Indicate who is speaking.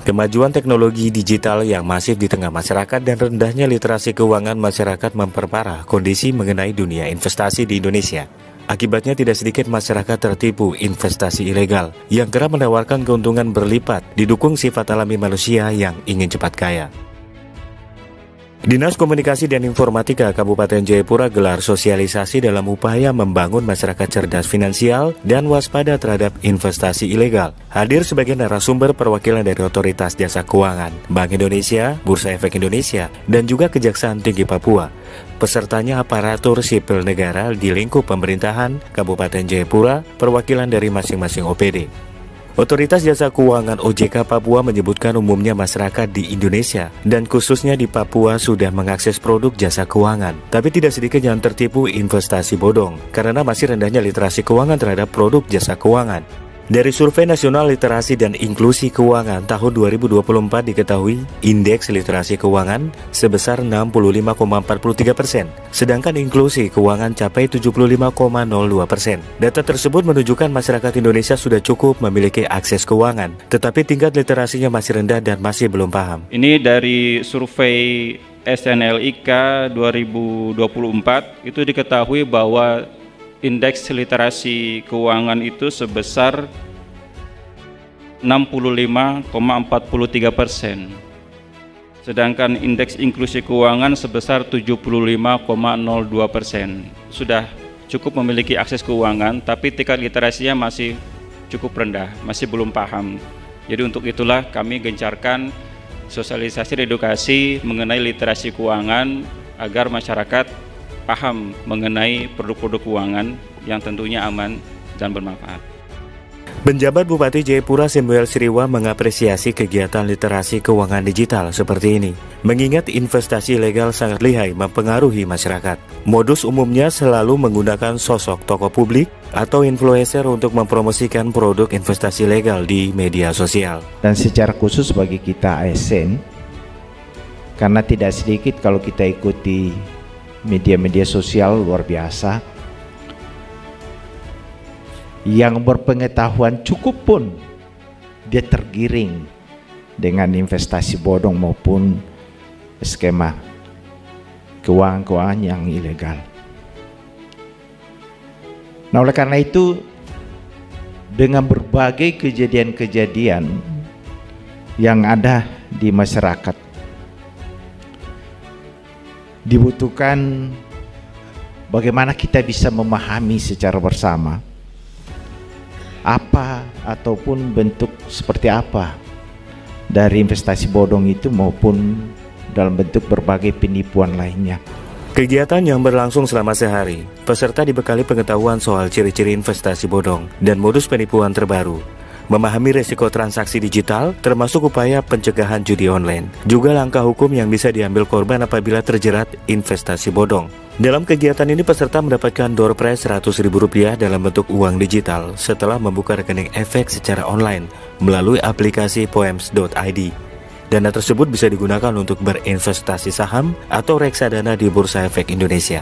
Speaker 1: Kemajuan teknologi digital yang masif di tengah masyarakat dan rendahnya literasi keuangan masyarakat memperparah kondisi mengenai dunia investasi di Indonesia. Akibatnya tidak sedikit masyarakat tertipu investasi ilegal yang kerap menawarkan keuntungan berlipat didukung sifat alami manusia yang ingin cepat kaya. Dinas Komunikasi dan Informatika Kabupaten Jayapura gelar sosialisasi dalam upaya membangun masyarakat cerdas finansial dan waspada terhadap investasi ilegal. Hadir sebagai narasumber perwakilan dari Otoritas Jasa Keuangan, Bank Indonesia, Bursa Efek Indonesia, dan juga Kejaksaan Tinggi Papua. Pesertanya aparatur sipil negara di lingkup pemerintahan Kabupaten Jayapura, perwakilan dari masing-masing OPD. Otoritas Jasa Keuangan OJK Papua menyebutkan umumnya masyarakat di Indonesia dan khususnya di Papua sudah mengakses produk jasa keuangan. Tapi tidak sedikit yang tertipu investasi bodong karena masih rendahnya literasi keuangan terhadap produk jasa keuangan. Dari Survei Nasional Literasi dan Inklusi Keuangan tahun 2024 diketahui indeks literasi keuangan sebesar 65,43%, sedangkan inklusi keuangan capai 75,02%. Data tersebut menunjukkan masyarakat Indonesia sudah cukup memiliki akses keuangan, tetapi tingkat literasinya masih rendah dan masih belum paham.
Speaker 2: Ini dari survei SNLIK 2024 itu diketahui bahwa indeks literasi keuangan itu sebesar 65,43%, sedangkan indeks inklusi keuangan sebesar 75,02%. Sudah cukup memiliki akses keuangan, tapi tingkat literasinya masih cukup rendah, masih belum paham. Jadi untuk itulah kami gencarkan sosialisasi dan edukasi mengenai literasi keuangan agar masyarakat paham mengenai produk-produk keuangan yang tentunya aman dan bermanfaat.
Speaker 1: Penjabat Bupati Jayapura Samuel Sriwa mengapresiasi kegiatan literasi keuangan digital seperti ini, mengingat investasi ilegal sangat lihai mempengaruhi masyarakat. Modus umumnya selalu menggunakan sosok tokoh publik atau influencer untuk mempromosikan produk investasi ilegal di media sosial.
Speaker 3: Dan secara khusus bagi kita ASN, karena tidak sedikit kalau kita ikuti media-media sosial luar biasa yang berpengetahuan cukup pun dia tergiring dengan investasi bodong maupun skema keuangan yang ilegal. Nah, oleh karena itu dengan berbagai kejadian-kejadian yang ada di masyarakat, dibutuhkan bagaimana kita bisa memahami secara bersama apa ataupun bentuk seperti apa dari investasi bodong itu maupun dalam bentuk berbagai penipuan lainnya.
Speaker 1: Kegiatan yang berlangsung selama sehari, peserta dibekali pengetahuan soal ciri-ciri investasi bodong dan modus penipuan terbaru, memahami resiko transaksi digital, termasuk upaya pencegahan judi online, juga langkah hukum yang bisa diambil korban apabila terjerat investasi bodong. Dalam kegiatan ini peserta mendapatkan door prize Rp100.000 dalam bentuk uang digital setelah membuka rekening efek secara online melalui aplikasi poems.id. Dana tersebut bisa digunakan untuk berinvestasi saham atau reksadana di Bursa Efek Indonesia.